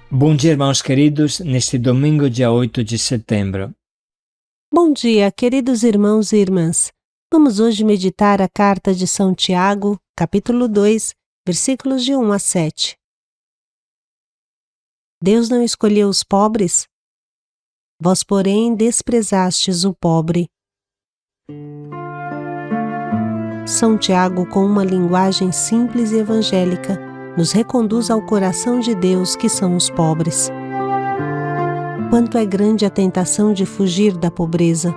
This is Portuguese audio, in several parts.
Bom dia, irmãos queridos, neste domingo, dia 8 de setembro. Bom dia, queridos irmãos e irmãs. Vamos hoje meditar a carta de São Tiago, capítulo 2, versículos de 1 a 7. Deus não escolheu os pobres? Vós, porém, desprezastes o pobre. São Tiago, com uma linguagem simples e evangélica, nos reconduz ao coração de Deus, que são os pobres. Quanto é grande a tentação de fugir da pobreza.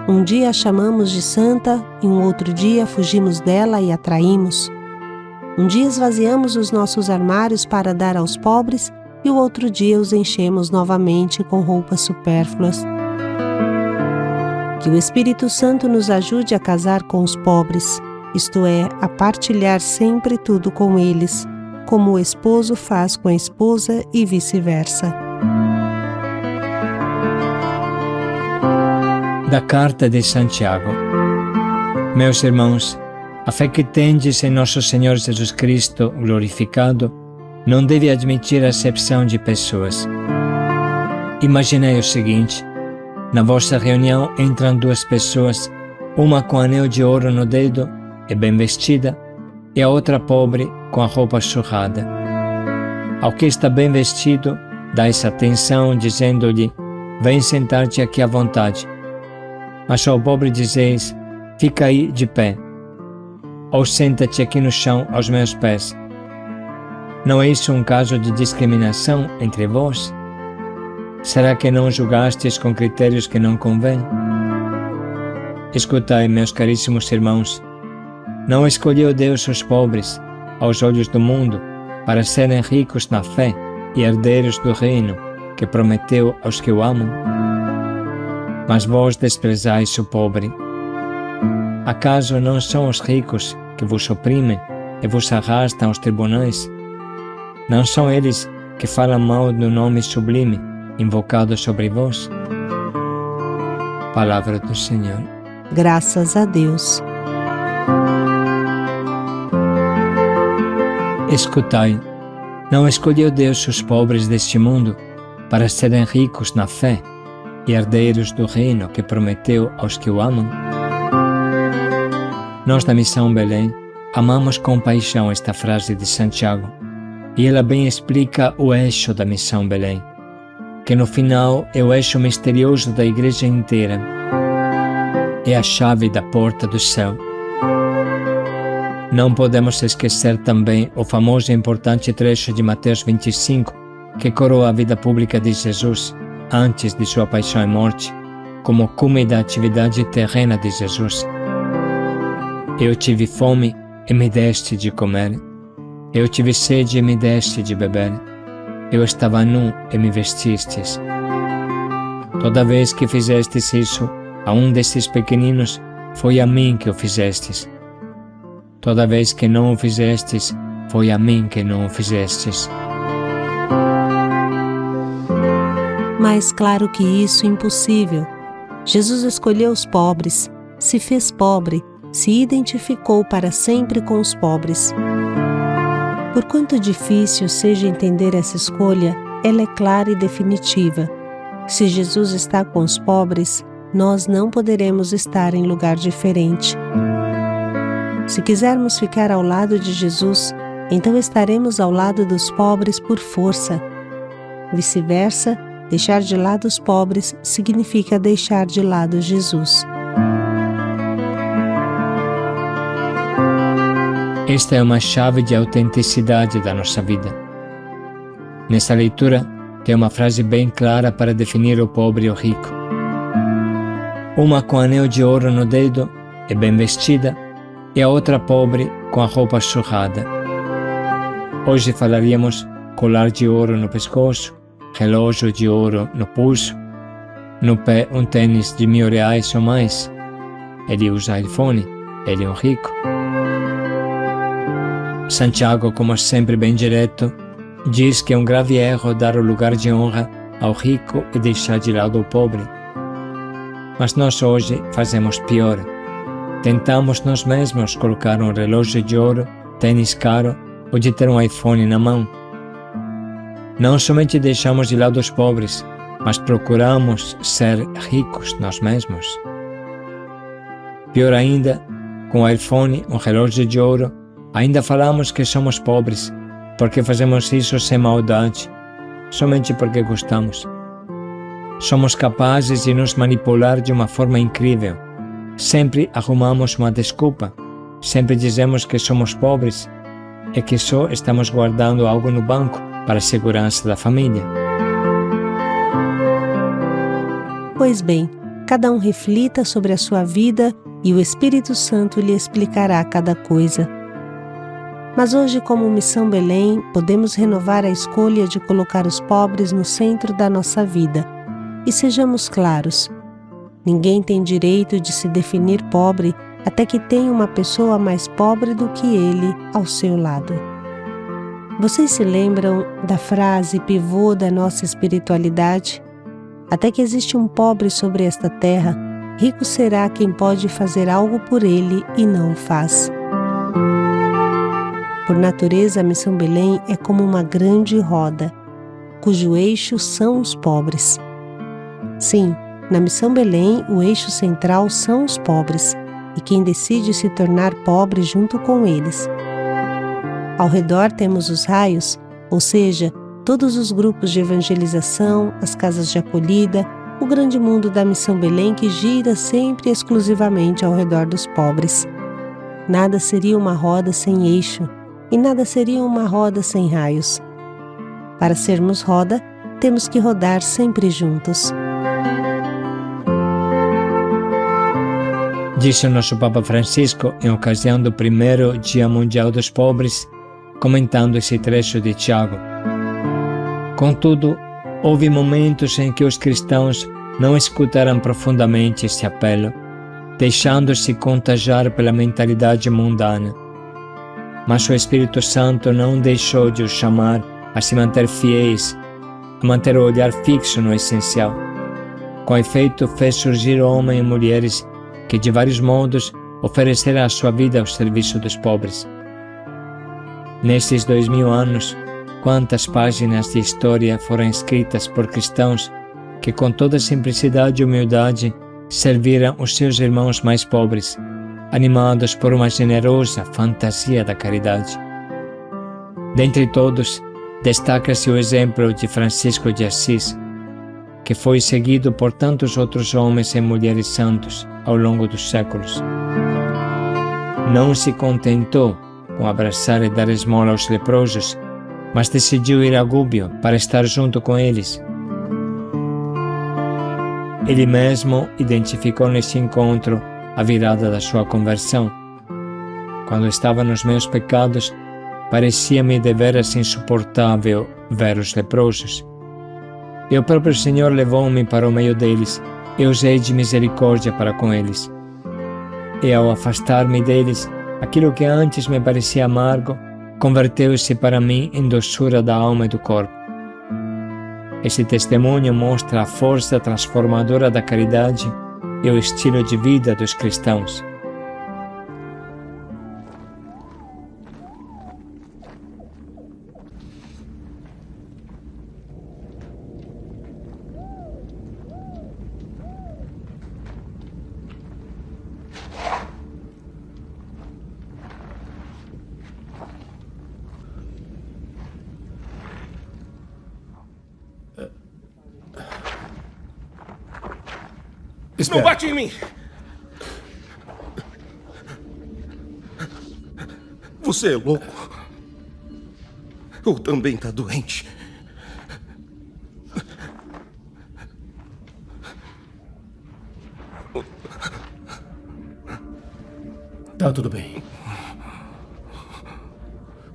Um dia a chamamos de santa e um outro dia fugimos dela e a traímos. Um dia esvaziamos os nossos armários para dar aos pobres e o outro dia os enchemos novamente com roupas supérfluas. Que o Espírito Santo nos ajude a casar com os pobres, isto é, a partilhar sempre tudo com eles, como o esposo faz com a esposa e vice-versa. Da carta de Santiago. Meus irmãos, a fé que tendes em nosso Senhor Jesus Cristo glorificado não deve admitir acepção de pessoas. Imaginei o seguinte: na vossa reunião entram duas pessoas, uma com anel de ouro no dedo e bem vestida, e a outra pobre com a roupa surrada. Ao que está bem vestido, dais atenção, dizendo-lhe: vem sentar-te aqui à vontade. Mas ao pobre dizeis: fica aí de pé, ou senta-te aqui no chão aos meus pés. Não é isso um caso de discriminação entre vós? Será que não julgastes com critérios que não convêm? Escutai, meus caríssimos irmãos, não escolheu Deus os pobres, aos olhos do mundo, para serem ricos na fé e herdeiros do reino que prometeu aos que o amam? Mas vós desprezais o pobre. Acaso não são os ricos que vos oprimem e vos arrastam aos tribunais? Não são eles que falam mal do nome sublime invocado sobre vós? Palavra do Senhor. Graças a Deus. Escutai, não escolheu Deus os pobres deste mundo para serem ricos na fé e herdeiros do reino que prometeu aos que o amam? Nós da Missão Belém amamos com paixão esta frase de Santiago, e ela bem explica o eixo da Missão Belém, que no final é o eixo misterioso da Igreja inteira. É a chave da porta do céu. Não podemos esquecer também o famoso e importante trecho de Mateus 25, que coroa a vida pública de Jesus antes de sua paixão e morte, como cume da atividade terrena de Jesus. Eu tive fome e me deste de comer. Eu tive sede e me deste de beber. Eu estava nu e me vestistes. Toda vez que fizestes isso a um desses pequeninos, foi a mim que o fizestes. Toda vez que não o fizestes, foi a mim que não o fizestes. Mas claro que isso é impossível. Jesus escolheu os pobres, se fez pobre, se identificou para sempre com os pobres. Por quanto difícil seja entender essa escolha, ela é clara e definitiva. Se Jesus está com os pobres, nós não poderemos estar em lugar diferente. Se quisermos ficar ao lado de Jesus, então estaremos ao lado dos pobres por força. Vice-versa, deixar de lado os pobres significa deixar de lado Jesus. Esta é uma chave de autenticidade da nossa vida. Nessa leitura, tem uma frase bem clara para definir o pobre e o rico. Uma com anel de ouro no dedo e bem vestida, e a outra pobre com a roupa surrada. Hoje falaríamos colar de ouro no pescoço, relógio de ouro no pulso, no pé um tênis de R$ 1.000 ou mais. Ele usa iPhone, ele é um rico. Santiago, como sempre bem direto, diz que é um grave erro dar o lugar de honra ao rico e deixar de lado o pobre. Mas nós hoje fazemos pior. Tentamos nós mesmos colocar um relógio de ouro, tênis caro ou de ter um iPhone na mão. Não somente deixamos de lado os pobres, mas procuramos ser ricos nós mesmos. Pior ainda, com o iPhone, um relógio de ouro, ainda falamos que somos pobres, porque fazemos isso sem maldade, somente porque gostamos. Somos capazes de nos manipular de uma forma incrível. Sempre arrumamos uma desculpa, sempre dizemos que somos pobres e que só estamos guardando algo no banco para a segurança da família. Pois bem, cada um reflita sobre a sua vida e o Espírito Santo lhe explicará cada coisa. Mas hoje, como Missão Belém, podemos renovar a escolha de colocar os pobres no centro da nossa vida. E sejamos claros, ninguém tem direito de se definir pobre até que tenha uma pessoa mais pobre do que ele ao seu lado. Vocês se lembram da frase pivô da nossa espiritualidade? Até que existe um pobre sobre esta terra, rico será quem pode fazer algo por ele e não o faz. Por natureza, a Missão Belém é como uma grande roda, cujo eixo são os pobres. Sim, na Missão Belém, o eixo central são os pobres, e quem decide se tornar pobre junto com eles. Ao redor temos os raios, ou seja, todos os grupos de evangelização, as casas de acolhida, o grande mundo da Missão Belém que gira sempre e exclusivamente ao redor dos pobres. Nada seria uma roda sem eixo, e nada seria uma roda sem raios. Para sermos roda, temos que rodar sempre juntos. Disse o nosso Papa Francisco em ocasião do primeiro Dia Mundial dos Pobres, comentando esse trecho de Tiago. Contudo, houve momentos em que os cristãos não escutaram profundamente esse apelo, deixando-se contagiar pela mentalidade mundana. Mas o Espírito Santo não deixou de os chamar a se manter fiéis, a manter o olhar fixo no essencial. Com efeito, fez surgir homens e mulheres que de vários modos ofereceram a sua vida ao serviço dos pobres. Nesses 2000 anos, quantas páginas de história foram escritas por cristãos que com toda simplicidade e humildade serviram os seus irmãos mais pobres, animados por uma generosa fantasia da caridade. Dentre todos, destaca-se o exemplo de Francisco de Assis, que foi seguido por tantos outros homens e mulheres santos ao longo dos séculos. Não se contentou com abraçar e dar esmola aos leprosos, mas decidiu ir a Gúbio para estar junto com eles. Ele mesmo identificou nesse encontro a virada da sua conversão. Quando estava nos meus pecados, parecia-me deveras insuportável ver os leprosos. E o próprio Senhor levou-me para o meio deles e usei de misericórdia para com eles. E ao afastar-me deles, aquilo que antes me parecia amargo, converteu-se para mim em doçura da alma e do corpo. Esse testemunho mostra a força transformadora da caridade e o estilo de vida dos cristãos. Espera. Não bate em mim! Você é louco? Ou também está doente? Tá tudo bem.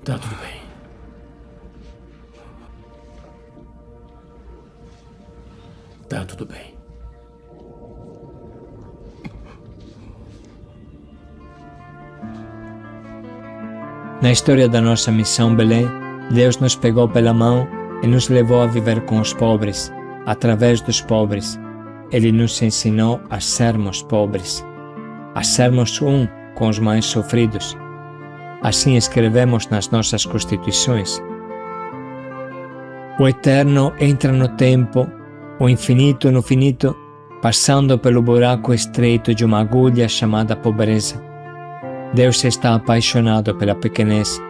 Tá tudo bem. Tá tudo bem. Na história da nossa Missão Belém, Deus nos pegou pela mão e nos levou a viver com os pobres, através dos pobres. Ele nos ensinou a sermos pobres, a sermos um com os mais sofridos. Assim escrevemos nas nossas constituições. O eterno entra no tempo, o infinito no finito, passando pelo buraco estreito de uma agulha chamada pobreza. Deus está apaixonado pela pequenez,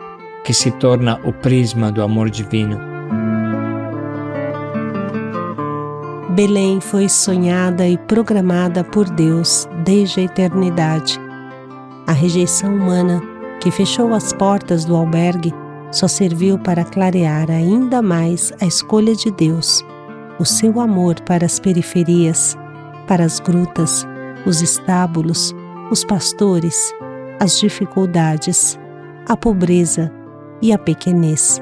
que se torna o prisma do amor divino. Belém foi sonhada e programada por Deus desde a eternidade. A rejeição humana, que fechou as portas do albergue, só serviu para clarear ainda mais a escolha de Deus, o seu amor para as periferias, para as grutas, os estábulos, os pastores, as dificuldades, a pobreza e a pequenez.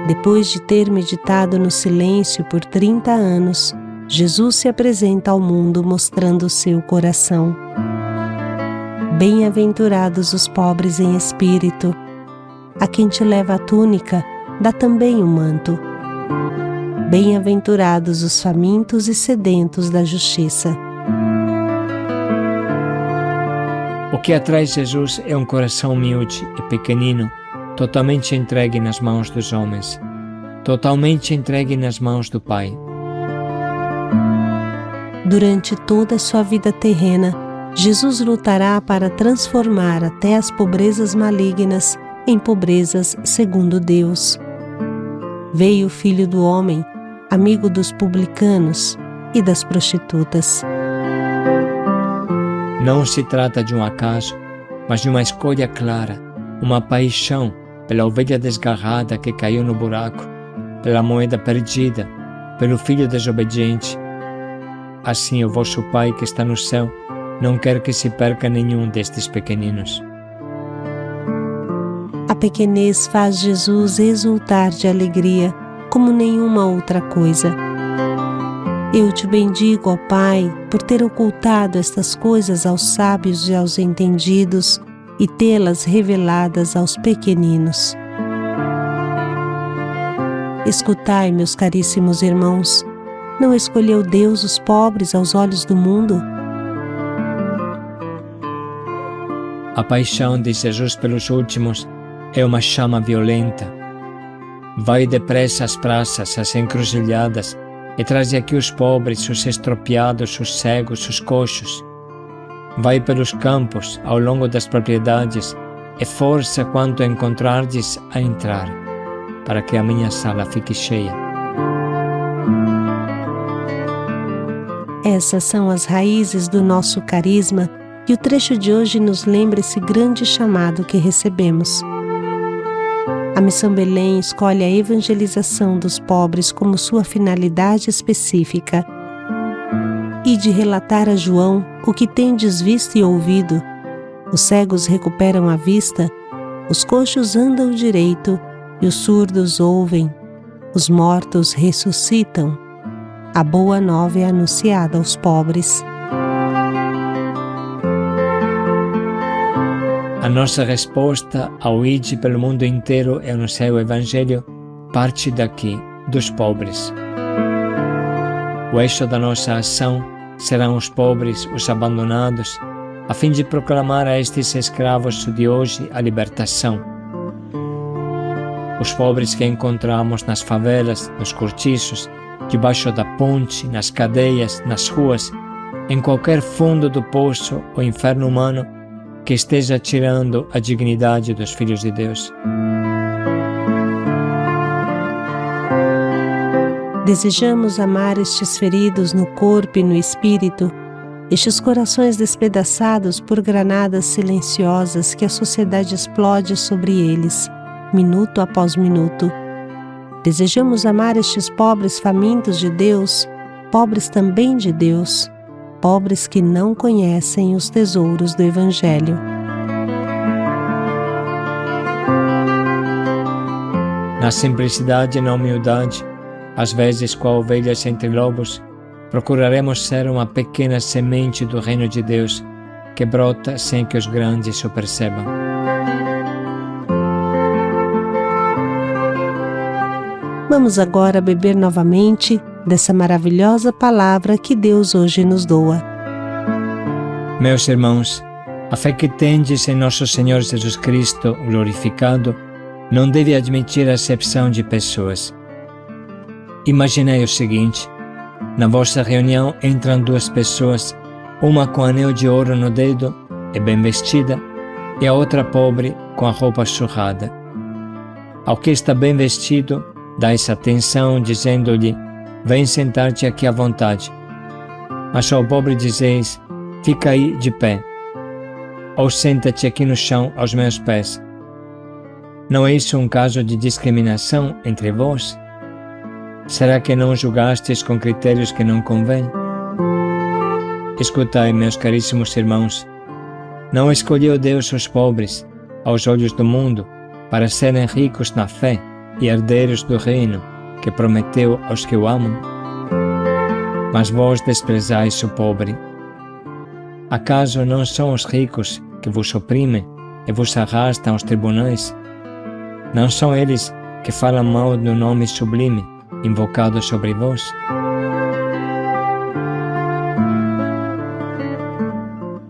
Depois de ter meditado no silêncio por 30 anos, Jesus se apresenta ao mundo mostrando o seu coração. Bem-aventurados os pobres em espírito. A quem te leva a túnica, dá também o manto. Bem-aventurados os famintos e sedentos da justiça. O que atrai Jesus é um coração humilde e pequenino, totalmente entregue nas mãos dos homens, totalmente entregue nas mãos do Pai. Durante toda a sua vida terrena, Jesus lutará para transformar até as pobrezas malignas em pobrezas segundo Deus. Veio o Filho do Homem, amigo dos publicanos e das prostitutas. Não se trata de um acaso, mas de uma escolha clara, uma paixão pela ovelha desgarrada que caiu no buraco, pela moeda perdida, pelo filho desobediente. Assim o vosso Pai que está no céu não quer que se perca nenhum destes pequeninos. A pequenez faz Jesus exultar de alegria como nenhuma outra coisa. Eu te bendigo, ó Pai, por ter ocultado estas coisas aos sábios e aos entendidos e tê-las reveladas aos pequeninos. Escutai, meus caríssimos irmãos, não escolheu Deus os pobres aos olhos do mundo? A paixão de Jesus pelos últimos é uma chama violenta. Vai depressa às praças, às encruzilhadas, e traze aqui os pobres, os estropiados, os cegos, os coxos. Vai pelos campos, ao longo das propriedades, e força quanto encontrardes a entrar, para que a minha sala fique cheia. Essas são as raízes do nosso carisma e o trecho de hoje nos lembra esse grande chamado que recebemos. A Missão Belém escolhe a evangelização dos pobres como sua finalidade específica e de relatar a João o que tendes visto e ouvido. Os cegos recuperam a vista, os coxos andam direito e os surdos ouvem, os mortos ressuscitam. A boa nova é anunciada aos pobres. A nossa resposta ao ide pelo mundo inteiro e anunciar o Evangelho parte daqui, dos pobres. O eixo da nossa ação serão os pobres, os abandonados, a fim de proclamar a estes escravos de hoje a libertação. Os pobres que encontramos nas favelas, nos cortiços, debaixo da ponte, nas cadeias, nas ruas, em qualquer fundo do poço ou inferno humano que esteja tirando a dignidade dos filhos de Deus. Desejamos amar estes feridos no corpo e no espírito, estes corações despedaçados por granadas silenciosas que a sociedade explode sobre eles, minuto após minuto. Desejamos amar estes pobres famintos de Deus, pobres também de Deus, pobres que não conhecem os tesouros do Evangelho. Na simplicidade e na humildade, às vezes com ovelhas entre lobos, procuraremos ser uma pequena semente do reino de Deus que brota sem que os grandes o percebam. Vamos agora beber novamente dessa maravilhosa palavra que Deus hoje nos doa. Meus irmãos, a fé que tendes em nosso Senhor Jesus Cristo glorificado não deve admitir acepção de pessoas. Imaginei o seguinte: na vossa reunião entram duas pessoas, uma com anel de ouro no dedo e bem vestida, e a outra pobre com a roupa surrada. Ao que está bem vestido, dais atenção, dizendo-lhe: vem sentar-te aqui à vontade. Mas ao pobre dizeis: fica aí de pé, ou senta-te aqui no chão aos meus pés. Não é isso um caso de discriminação entre vós? Será que não julgastes com critérios que não convêm? Escutai, meus caríssimos irmãos, não escolheu Deus os pobres, aos olhos do mundo, para serem ricos na fé e herdeiros do reino que prometeu aos que o amam? Mas vós desprezais o pobre. Acaso não são os ricos que vos oprimem e vos arrastam aos tribunais? Não são eles que falam mal do nome sublime invocado sobre vós?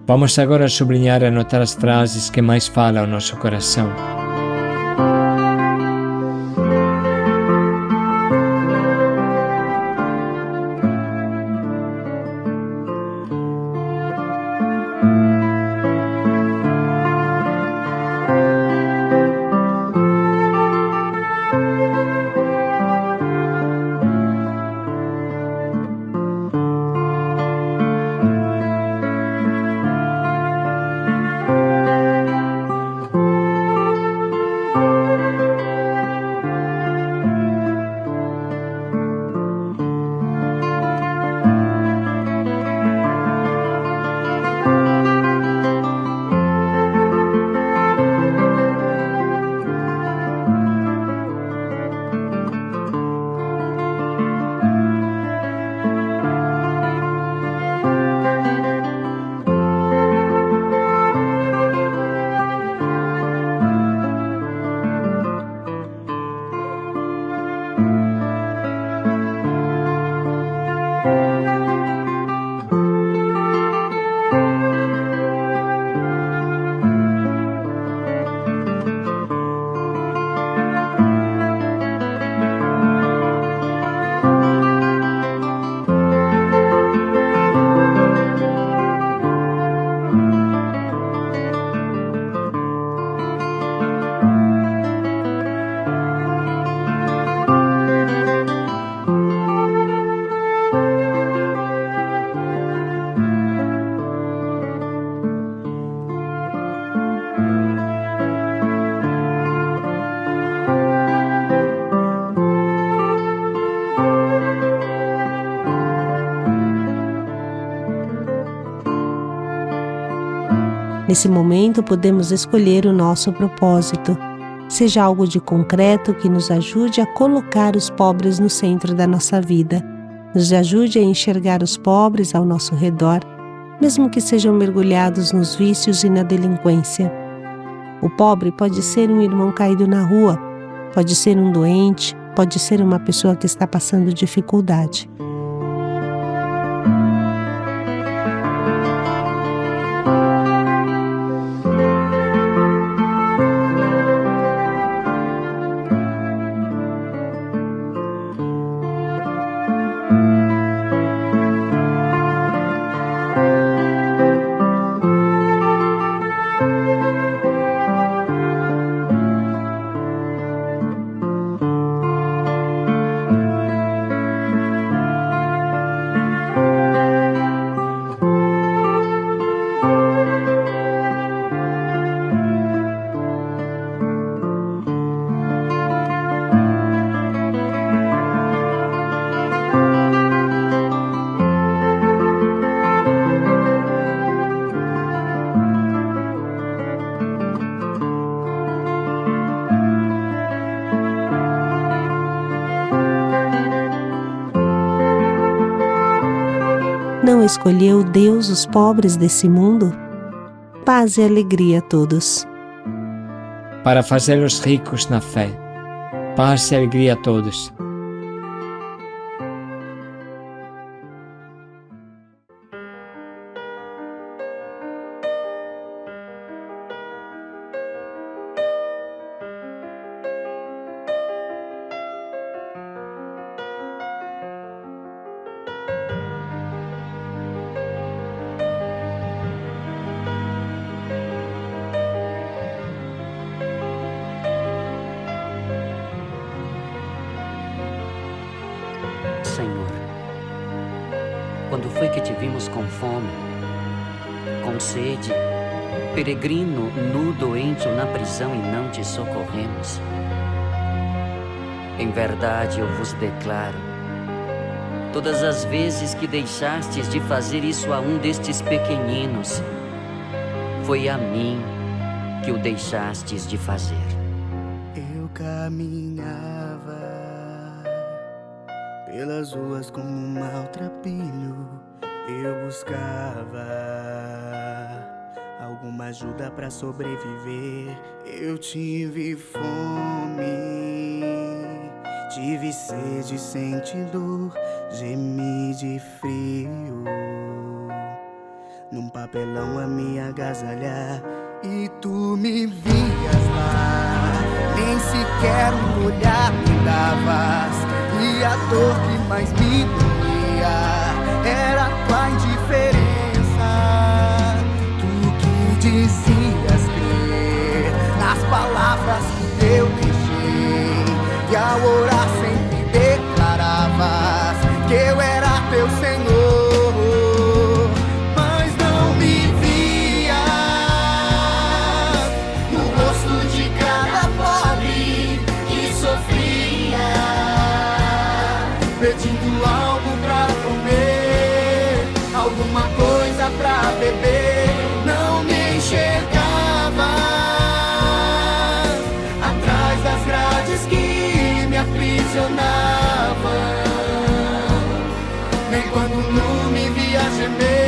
Vamos agora sublinhar e anotar as frases que mais falam ao nosso coração. Nesse momento, podemos escolher o nosso propósito, seja algo de concreto que nos ajude a colocar os pobres no centro da nossa vida, nos ajude a enxergar os pobres ao nosso redor, mesmo que sejam mergulhados nos vícios e na delinquência. O pobre pode ser um irmão caído na rua, pode ser um doente, pode ser uma pessoa que está passando dificuldade. Não escolheu Deus os pobres desse mundo? Paz e alegria a todos. Para fazê-los ricos na fé. Paz e alegria a todos. Senhor? Quando foi que te vimos com fome, com sede, peregrino, nu, doente ou na prisão e não te socorremos? Em verdade eu vos declaro, todas as vezes que deixastes de fazer isso a um destes pequeninos, foi a mim que o deixastes de fazer. Eu caminhava pelas ruas como um maltrapilho. Eu buscava alguma ajuda pra sobreviver. Eu tive fome, tive sede, senti dor, gemi de frio. Num papelão a me agasalhar, e tu me vias lá. Nem sequer um olhar me davas, e a dor que mais me doía era tua indiferença. Tu que dizias crer nas palavras que eu deixei, e ao orar sempre declaravas que eu era teu Senhor. Pedindo algo pra comer, alguma coisa pra beber. Não me enxergava atrás das grades que me aprisionavam, nem quando nu me via gemer.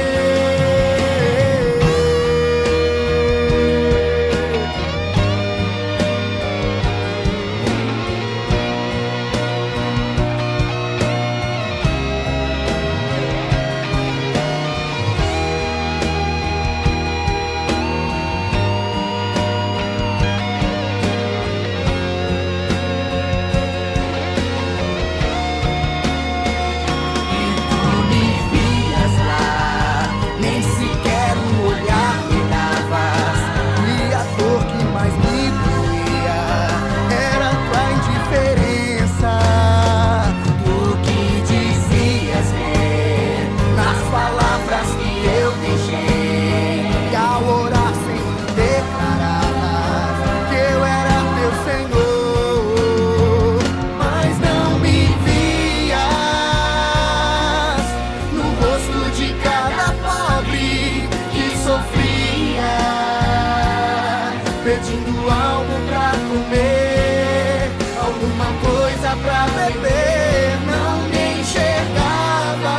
Pedindo algo pra comer, alguma coisa pra beber. Não me enxergavas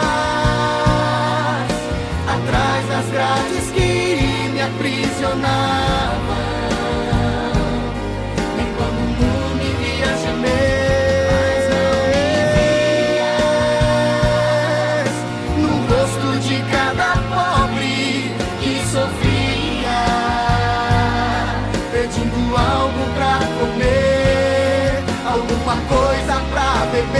atrás das grades que me aprisionavam, nem quando nu me via gemer. Mas não me vias no rosto de cada pobre que sofria, pedindo algo pra comer, alguma coisa pra beber.